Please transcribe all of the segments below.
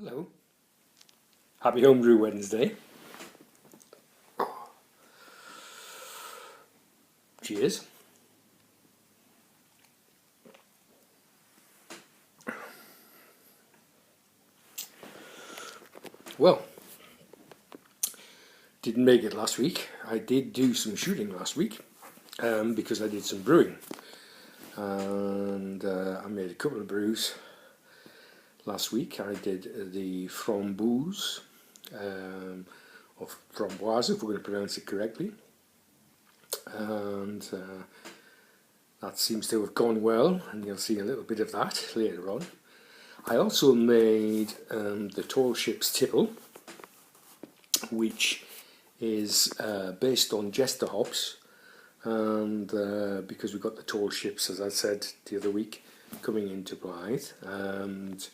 Hello. Happy Homebrew Wednesday. Cheers. Well, didn't make it last week. I did do some shooting last week because I did some brewing. And I made a couple of brews last week. I did the Framboise, or Framboise if we're going to pronounce it correctly. And that seems to have gone well, and you'll see a little bit of that later on. I also made the Tall Ships Tipple, which is based on Jester hops, and because we got the Tall Ships, as I said the other week, coming into Blyth, and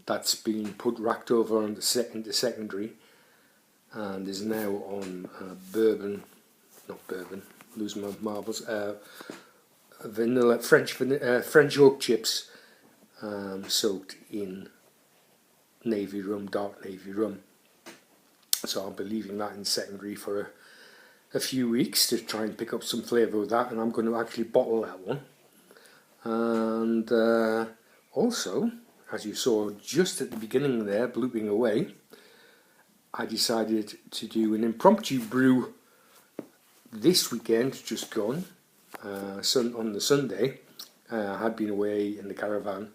that's been racked over on the secondary, and is now on losing my marbles, French oak chips, soaked in dark navy rum. So I'll be leaving that in secondary for a few weeks to try and pick up some flavour with that, and I'm going to actually bottle that one. And also, as you saw just at the beginning there, blooping away, I decided to do an impromptu brew this weekend, just gone, on the Sunday. I had been away in the caravan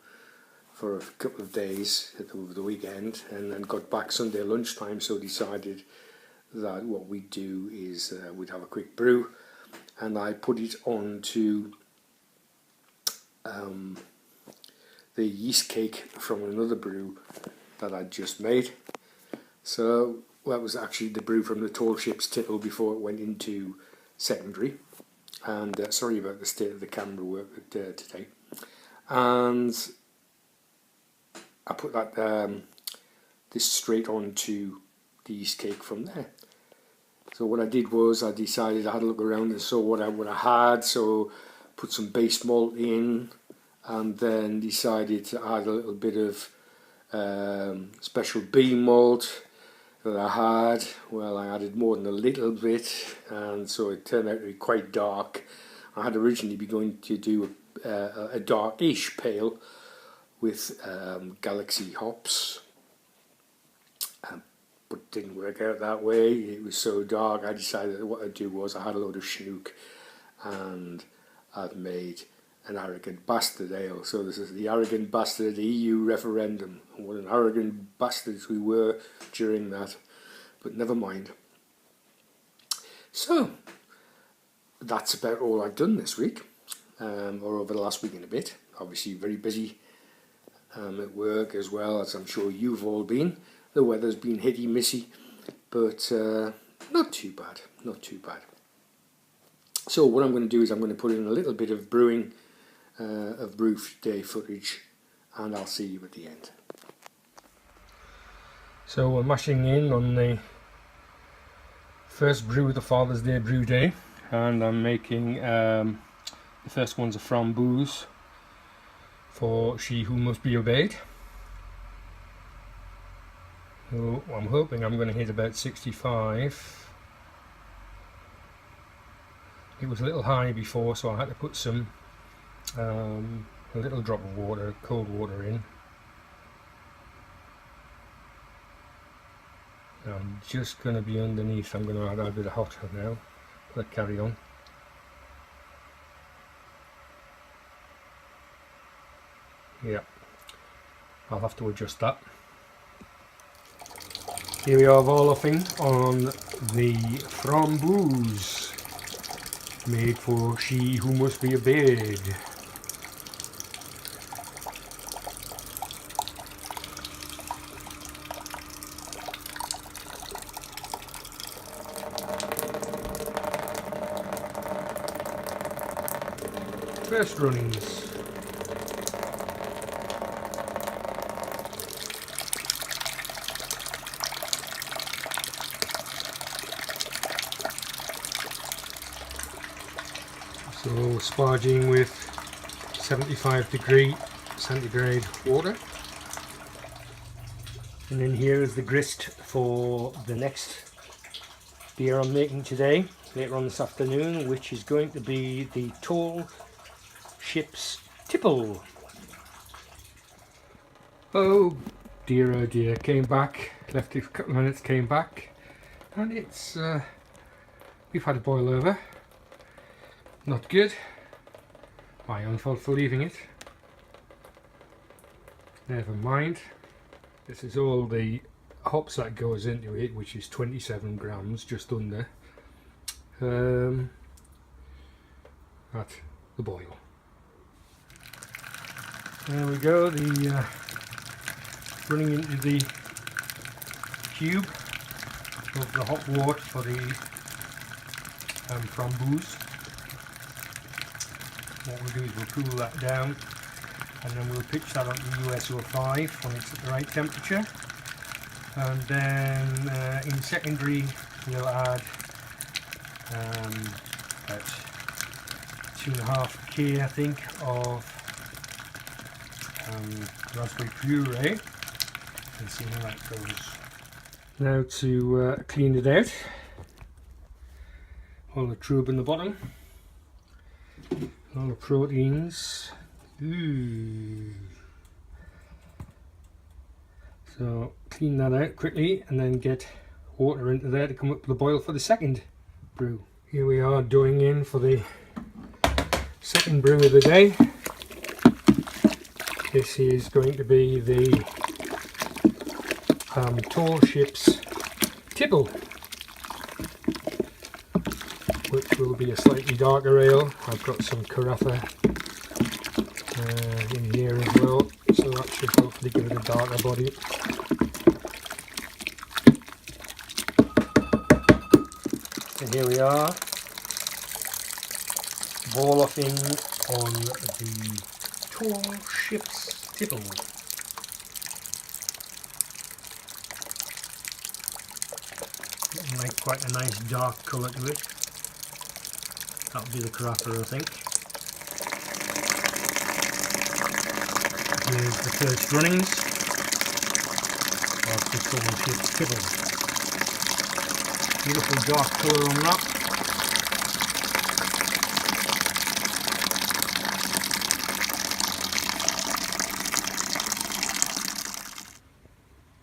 for a couple of days over the weekend, and then got back Sunday lunchtime, so decided that what we'd do is we'd have a quick brew, and I put it onto the yeast cake from another brew that I'd just made. So that was actually the brew from the Tall Ships Tipple before it went into secondary. And sorry about the state of the camera work today. And I put that this straight onto the yeast cake from there. So what I did was I decided, I had a look around and saw what I had, so put some base malt in, and then decided to add a little bit of special bean malt that I had. Well, I added more than a little bit, and so it turned out to be quite dark. I had originally been going to do a darkish pale with Galaxy hops, but it didn't work out that way. It was so dark, I decided that what I'd do was I had a load of schnook, and I'd made an Arrogant Bastard ale. So this is the Arrogant Bastard EU referendum, and what an arrogant bastards we were during that, but never mind. So that's about all I've done this week, or over the last week and a bit. Obviously very busy at work, as well as I'm sure you've all been. The weather's been hitty missy, but not too bad, not too bad. So what I'm going to do is I'm going to put in a little bit of brewing, of Brewday footage, and I'll see you at the end. So we're mashing in on the first brew of the Father's Day Brewday, and I'm making the first one's a Framboise for She Who Must Be Obeyed. So I'm hoping I'm going to hit about 65. It was a little high before, so I had to put some a little drop of water, cold water in. I'm just going to be underneath. I'm going to add a bit of hot now. Let's carry on. Yeah, I'll have to adjust that. Here we are volleying on the Framboise, made for She Who Must Be Obeyed. First runnings. So sparging with 75 degree centigrade water. And then here is the grist for the next beer I'm making today, later on this afternoon, which is going to be the Tall Ships Tipple. Oh dear, came back, left it a couple of minutes, came back, and it's, we've had a boil over. Not good. My own fault for leaving it. Never mind. This is all the hops that goes into it, which is 27 grams, just under, at the boil. There we go, the running into the cube of the hot water for the Framboise. What we'll do is we'll cool that down, and then we'll pitch that onto US-05 when it's at the right temperature, and then in secondary we'll add about 2.5 K I think of raspberry puree, and see how that goes. Now to clean it out, all the trub in the bottom, all the proteins. Ooh. So clean that out quickly and then get water into there to come up to the boil for the second brew. Here we are doing in for the second brew of the day. This is going to be the Tall Ships Tipple, which will be a slightly darker ale. I've got some carafa in here as well, so that should hopefully give it a darker body. And here we are, walloping on the Tall Ships Tipple. Getting like quite a nice dark colour to it. That'll be the carafa, I think. Here's the first runnings of the Tall Ships Tipple. Beautiful dark colour on that.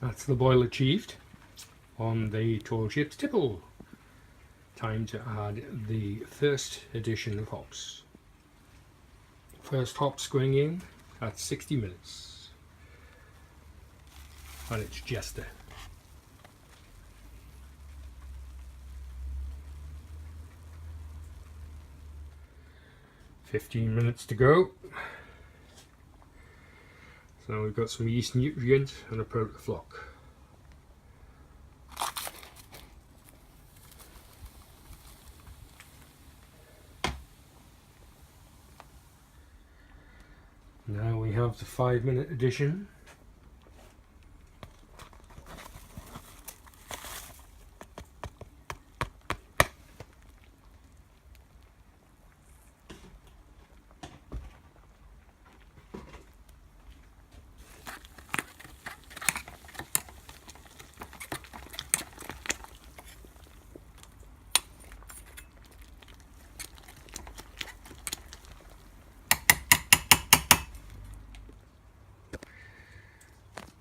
That's the boil achieved on the Tall Ships Tipple. Time to add the first addition of hops. First hops going in at 60 minutes. And it's Jester. "15 minutes to go. So we've got some yeast nutrient and a protofloc. Now we have the 5-minute addition.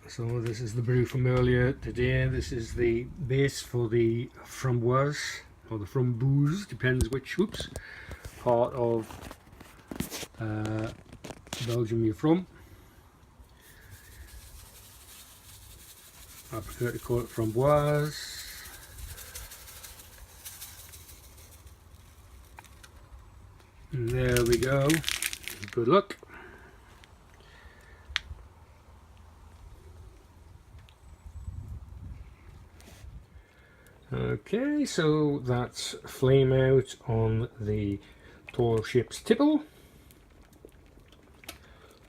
So this is the brew from earlier today. This is the base for the Framboise, or the Framboise, depends which part of Belgium you're from. I prefer to call it Framboise. And there we go. Good luck. Okay, so that's flame out on the Tall Ships Tipple,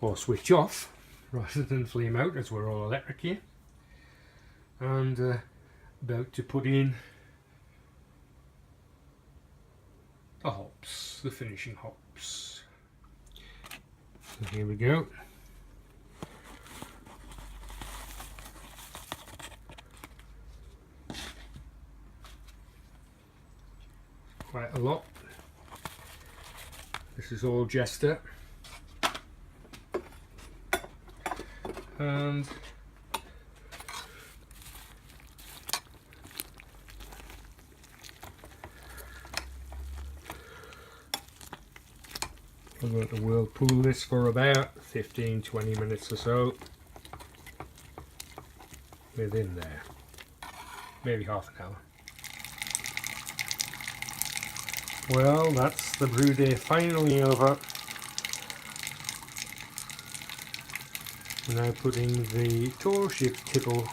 or switch off rather than flame out, as we're all electric here, and about to put in the hops, the finishing hops. So here we go. a lot. This is all Jester, and I'm going to whirlpool this for about 15-20 minutes or so within there, maybe half an hour. Well, that's the brew day finally over. We're now putting the tall ship Tipple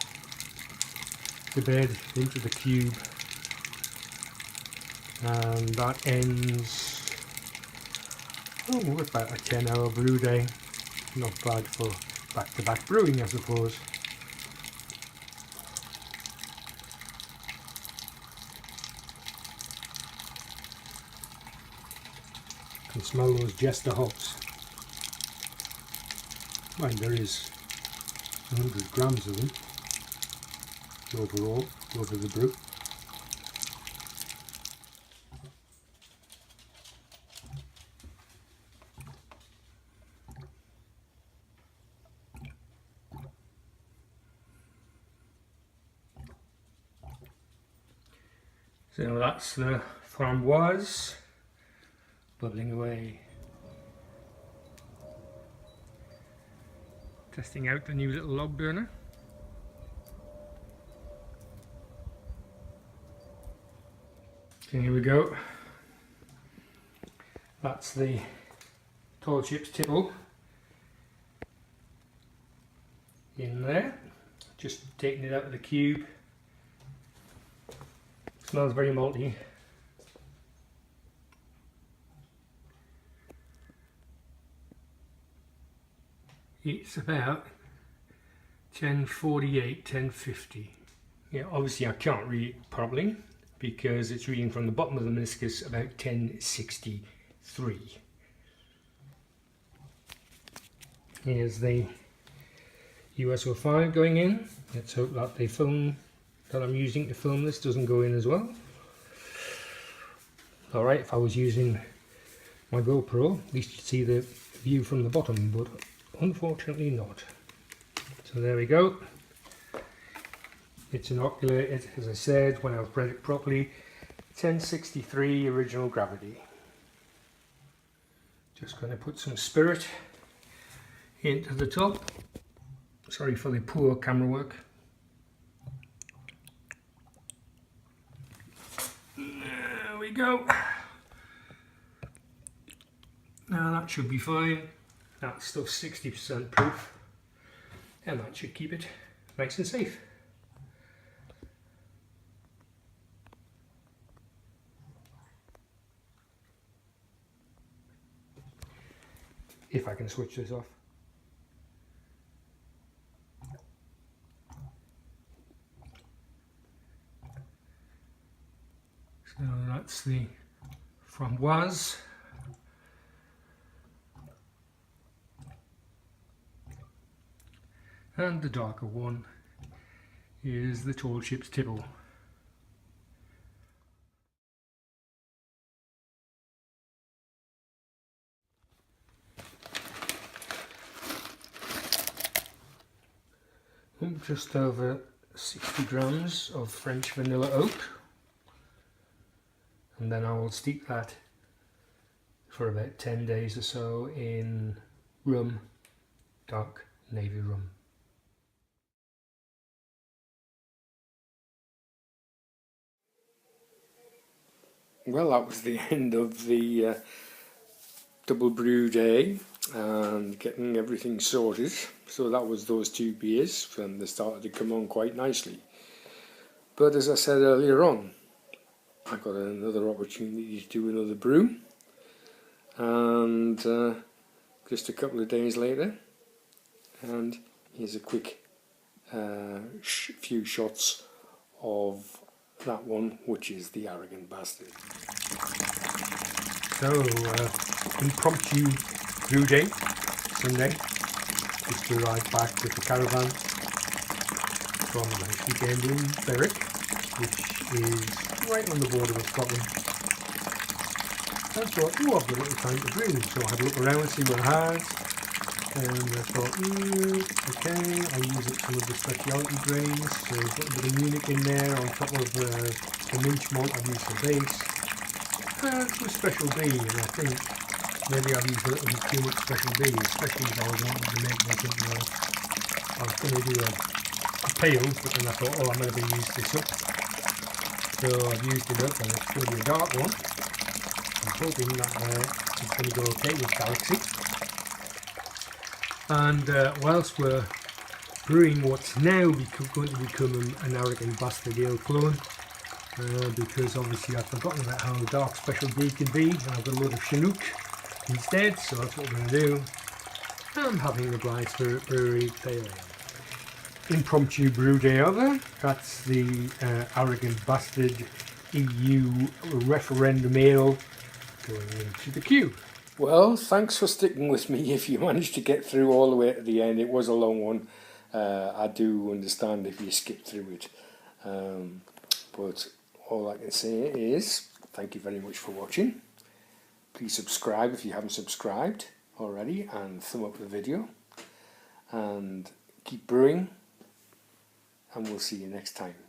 to bed into the cube, and that ends with about a 10-hour brew day. Not bad for back-to-back brewing, I suppose. Can smell those Jester hops. Well, there is 100 grams of them overall over the brew. So that's the Framboise bubbling away. Testing out the new little log burner. Okay, here we go. That's the tall chips Tipple in there. Just taking it out of the cube. Smells very malty. It's about 10:48, 10:50. Yeah, obviously I can't read it properly because it's reading from the bottom of the meniscus about 10:63. Here's the US 05 going in. Let's hope that the film that I'm using to film this doesn't go in as well. Alright, if I was using my GoPro, at least you'd see the view from the bottom, but unfortunately not. So there we go. It's inoculated, as I said when I read it properly, 1063 original gravity. Just going to put some spirit into the top. Sorry for the poor camera work. There we go. Now that should be fine. That stuff's 60% proof, and that should keep it nice and safe. If I can switch this off. So that's the Framboise. And the darker one is the tall chips Tipple. Just over 60 grams of French vanilla oak, and then I will steep that for about 10 days or so in rum, dark navy rum. Well, that was the end of the double brew day and getting everything sorted. So that was those two beers, and they started to come on quite nicely. But as I said earlier on, I got another opportunity to do another brew, and just a couple of days later, and here's a quick few shots of that one, which is the Arrogant Bastard. So, impromptu Brewday, Sunday. Just arrived back with the caravan from a nice weekend in Berwick, which is right on the border with Scotland. I thought, oh, I've got a little time to brew. So I had a look around and see what I had. And I thought, okay, I'll use some of the specialty grains. So I've got a bit of Munich in there on top of the mince malt I've used for base. It's a special B, and I think maybe I've used a little bit too much special B, especially if I was wanting to make this into I was going to do a pale, but then I thought, oh, I'm going to use this up. So I've used it up, and it's going to be a dark one. I'm hoping that it's going to go okay with Galaxy. And whilst we're brewing what's now going to become an Arrogant Bastard Ale clone, because obviously I've forgotten about how dark Special B can be, and I've got a load of Chinook instead, so that's what we're going to do. I'm having the Blyth Brewery Pale Ale. Impromptu Brewday over. That's the Arrogant Bastard EU referendum ale going into the queue. Well, thanks for sticking with me if you managed to get through all the way to the end. It was a long one. I do understand if you skipped through it. But all I can say is thank you very much for watching. Please subscribe if you haven't subscribed already, and thumb up the video. And keep brewing, and we'll see you next time.